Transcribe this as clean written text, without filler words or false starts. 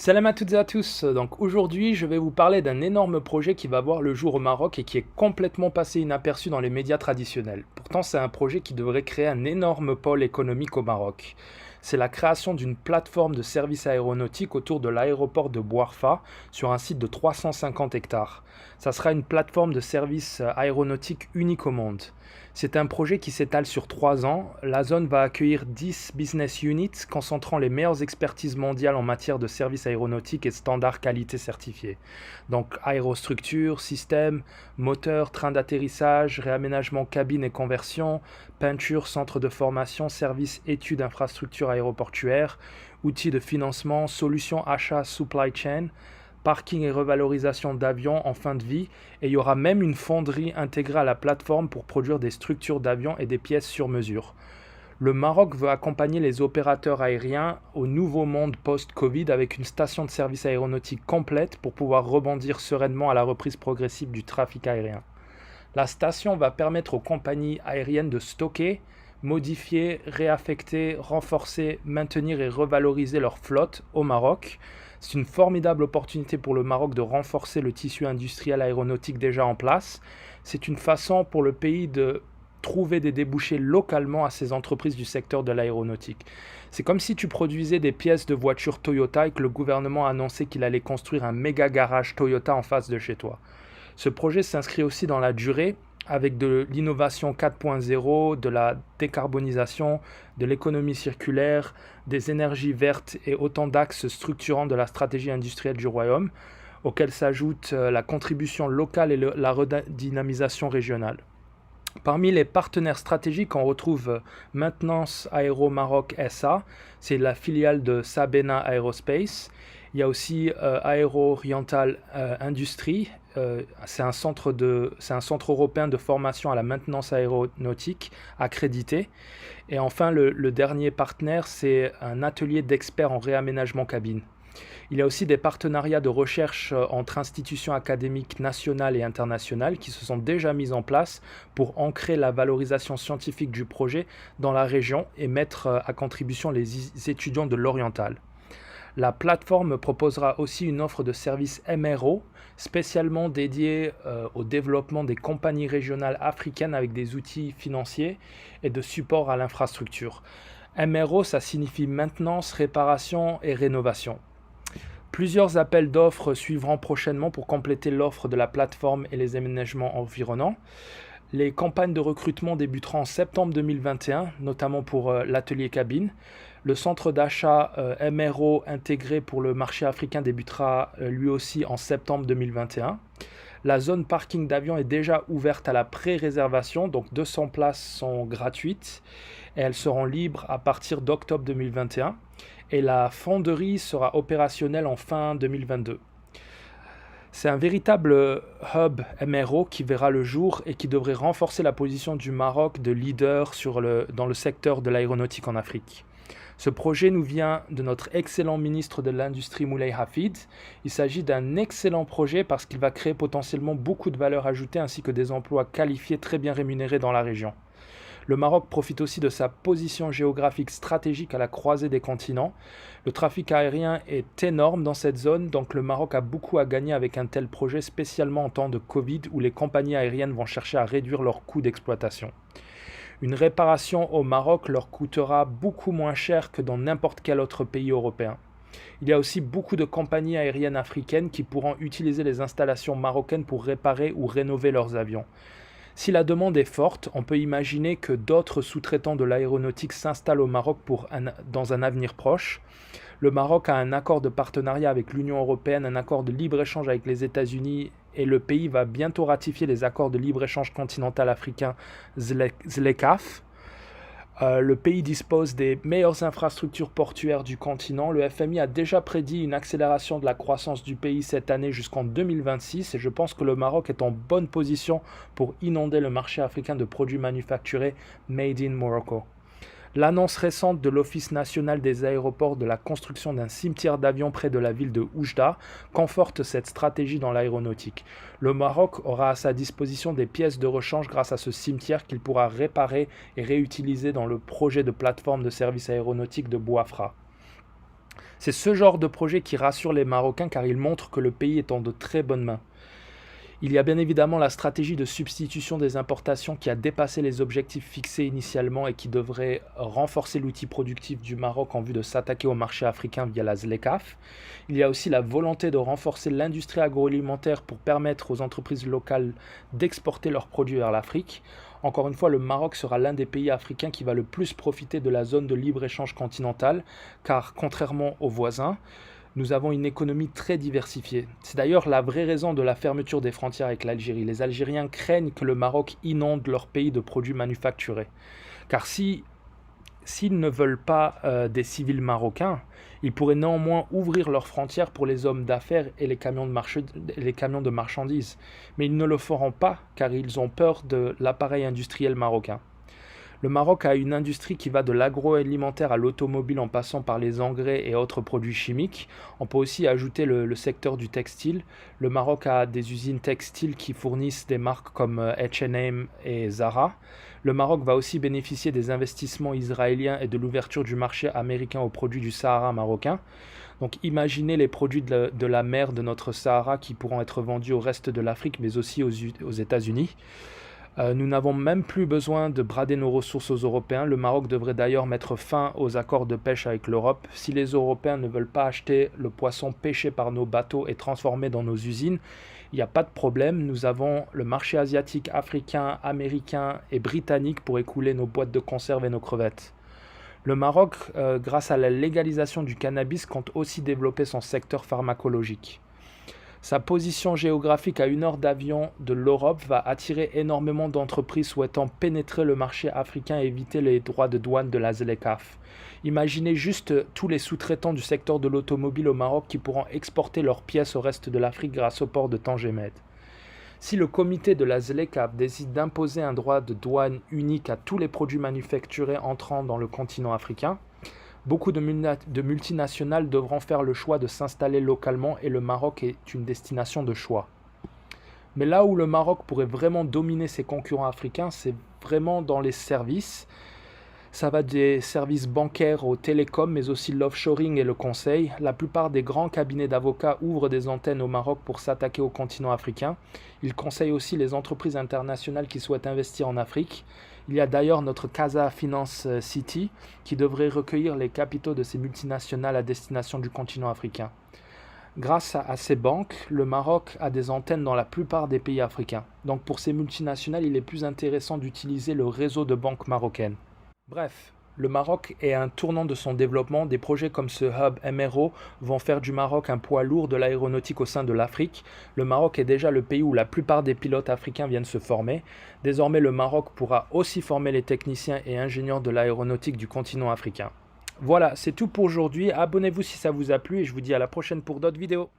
Salam à toutes et à tous. Donc aujourd'hui, je vais vous parler d'un énorme projet qui va voir le jour au Maroc et qui est complètement passé inaperçu dans les médias traditionnels. Pourtant, c'est un projet qui devrait créer un énorme pôle économique au Maroc. C'est la création d'une plateforme de services aéronautiques autour de l'aéroport de Bouarfa sur un site de 350 hectares. Ça sera une plateforme de services aéronautiques unique au monde. C'est un projet qui s'étale sur 3 ans. La zone va accueillir 10 business units concentrant les meilleures expertises mondiales en matière de services aéronautiques et standards qualité certifiés. Donc aérostructure, système, moteur, train d'atterrissage, réaménagement cabine et conversion, peinture, centre de formation, services, études, infrastructures aéroportuaires, outils de financement, solutions achat, supply chain, parking et revalorisation d'avions en fin de vie, et il y aura même une fonderie intégrée à la plateforme pour produire des structures d'avions et des pièces sur mesure. Le Maroc veut accompagner les opérateurs aériens au nouveau monde post-Covid avec une station de service aéronautique complète pour pouvoir rebondir sereinement à la reprise progressive du trafic aérien. La station va permettre aux compagnies aériennes de stocker, modifier, réaffecter, renforcer, maintenir et revaloriser leur flotte au Maroc. C'est une formidable opportunité pour le Maroc de renforcer le tissu industriel aéronautique déjà en place. C'est une façon pour le pays de trouver des débouchés localement à ces entreprises du secteur de l'aéronautique. C'est comme si tu produisais des pièces de voitures Toyota et que le gouvernement a annoncé qu'il allait construire un méga garage Toyota en face de chez toi. Ce projet s'inscrit aussi dans la durée avec de l'innovation 4.0, de la décarbonisation, de l'économie circulaire, des énergies vertes et autant d'axes structurants de la stratégie industrielle du Royaume, auxquels s'ajoute la contribution locale et la redynamisation régionale. Parmi les partenaires stratégiques, on retrouve Maintenance Aéro Maroc SA, c'est la filiale de Sabena Aerospace. Il y a aussi Aéro Oriental Industrie, c'est un centre européen de formation à la maintenance aéronautique accrédité. Et enfin, le dernier partenaire, c'est un atelier d'experts en réaménagement cabine. Il y a aussi des partenariats de recherche entre institutions académiques nationales et internationales qui se sont déjà mis en place pour ancrer la valorisation scientifique du projet dans la région et mettre à contribution les étudiants de l'Oriental. La plateforme proposera aussi une offre de services MRO spécialement dédiée au développement des compagnies régionales africaines avec des outils financiers et de support à l'infrastructure. MRO, ça signifie maintenance, réparation et rénovation. Plusieurs appels d'offres suivront prochainement pour compléter l'offre de la plateforme et les aménagements environnants. Les campagnes de recrutement débuteront en septembre 2021, notamment pour l'atelier cabine. Le centre d'achat MRO intégré pour le marché africain débutera lui aussi en septembre 2021. La zone parking d'avion est déjà ouverte à la pré-réservation, donc 200 places sont gratuites et elles seront libres à partir d'octobre 2021. Et la fonderie sera opérationnelle en fin 2022. C'est un véritable hub MRO qui verra le jour et qui devrait renforcer la position du Maroc de leader dans le secteur de l'aéronautique en Afrique. Ce projet nous vient de notre excellent ministre de l'Industrie Moulay Hafid. Il s'agit d'un excellent projet parce qu'il va créer potentiellement beaucoup de valeur ajoutée ainsi que des emplois qualifiés très bien rémunérés dans la région. Le Maroc profite aussi de sa position géographique stratégique à la croisée des continents. Le trafic aérien est énorme dans cette zone, donc le Maroc a beaucoup à gagner avec un tel projet, spécialement en temps de Covid où les compagnies aériennes vont chercher à réduire leurs coûts d'exploitation. Une réparation au Maroc leur coûtera beaucoup moins cher que dans n'importe quel autre pays européen. Il y a aussi beaucoup de compagnies aériennes africaines qui pourront utiliser les installations marocaines pour réparer ou rénover leurs avions. Si la demande est forte, on peut imaginer que d'autres sous-traitants de l'aéronautique s'installent au Maroc dans un avenir proche. Le Maroc a un accord de partenariat avec l'Union européenne, un accord de libre-échange avec les États-Unis et le pays va bientôt ratifier les accords de libre-échange continental africain ZLECAf. Le pays dispose des meilleures infrastructures portuaires du continent. Le FMI a déjà prédit une accélération de la croissance du pays cette année jusqu'en 2026 et je pense que le Maroc est en bonne position pour inonder le marché africain de produits manufacturés Made in Morocco. L'annonce récente de l'Office national des aéroports de la construction d'un cimetière d'avions près de la ville de Oujda conforte cette stratégie dans l'aéronautique. Le Maroc aura à sa disposition des pièces de rechange grâce à ce cimetière qu'il pourra réparer et réutiliser dans le projet de plateforme de services aéronautiques de Bouafra. C'est ce genre de projet qui rassure les Marocains car il montre que le pays est en de très bonnes mains. Il y a bien évidemment la stratégie de substitution des importations qui a dépassé les objectifs fixés initialement et qui devrait renforcer l'outil productif du Maroc en vue de s'attaquer au marché africain via la ZLECAf. Il y a aussi la volonté de renforcer l'industrie agroalimentaire pour permettre aux entreprises locales d'exporter leurs produits vers l'Afrique. Encore une fois, le Maroc sera l'un des pays africains qui va le plus profiter de la zone de libre-échange continentale, car contrairement aux voisins, nous avons une économie très diversifiée. C'est d'ailleurs la vraie raison de la fermeture des frontières avec l'Algérie. Les Algériens craignent que le Maroc inonde leur pays de produits manufacturés. Car s'ils ne veulent pas des civils marocains, ils pourraient néanmoins ouvrir leurs frontières pour les hommes d'affaires et les camions de marchandises. Mais ils ne le feront pas car ils ont peur de l'appareil industriel marocain. Le Maroc a une industrie qui va de l'agroalimentaire à l'automobile en passant par les engrais et autres produits chimiques. On peut aussi ajouter le secteur du textile. Le Maroc a des usines textiles qui fournissent des marques comme H&M et Zara. Le Maroc va aussi bénéficier des investissements israéliens et de l'ouverture du marché américain aux produits du Sahara marocain. Donc imaginez les produits de la mer de notre Sahara qui pourront être vendus au reste de l'Afrique mais aussi aux États-Unis. Nous n'avons même plus besoin de brader nos ressources aux Européens. Le Maroc devrait d'ailleurs mettre fin aux accords de pêche avec l'Europe. Si les Européens ne veulent pas acheter le poisson pêché par nos bateaux et transformé dans nos usines, il n'y a pas de problème. Nous avons le marché asiatique, africain, américain et britannique pour écouler nos boîtes de conserve et nos crevettes. Le Maroc, grâce à la légalisation du cannabis, compte aussi développer son secteur pharmacologique. Sa position géographique à 1 heure d'avion de l'Europe va attirer énormément d'entreprises souhaitant pénétrer le marché africain et éviter les droits de douane de la ZLECAf. Imaginez juste tous les sous-traitants du secteur de l'automobile au Maroc qui pourront exporter leurs pièces au reste de l'Afrique grâce au port de Tangemed. Si le comité de la ZLECAf décide d'imposer un droit de douane unique à tous les produits manufacturés entrant dans le continent africain, beaucoup de multinationales devront faire le choix de s'installer localement et le Maroc est une destination de choix. Mais là où le Maroc pourrait vraiment dominer ses concurrents africains, c'est vraiment dans les services. Ça va des services bancaires aux télécoms, mais aussi l'offshoring et le conseil. La plupart des grands cabinets d'avocats ouvrent des antennes au Maroc pour s'attaquer au continent africain. Ils conseillent aussi les entreprises internationales qui souhaitent investir en Afrique. Il y a d'ailleurs notre Casa Finance City qui devrait recueillir les capitaux de ces multinationales à destination du continent africain. Grâce à ces banques, le Maroc a des antennes dans la plupart des pays africains. Donc pour ces multinationales, il est plus intéressant d'utiliser le réseau de banques marocaines. Bref, le Maroc est à un tournant de son développement. Des projets comme ce hub MRO vont faire du Maroc un poids lourd de l'aéronautique au sein de l'Afrique. Le Maroc est déjà le pays où la plupart des pilotes africains viennent se former. Désormais, le Maroc pourra aussi former les techniciens et ingénieurs de l'aéronautique du continent africain. Voilà, c'est tout pour aujourd'hui. Abonnez-vous si ça vous a plu et je vous dis à la prochaine pour d'autres vidéos.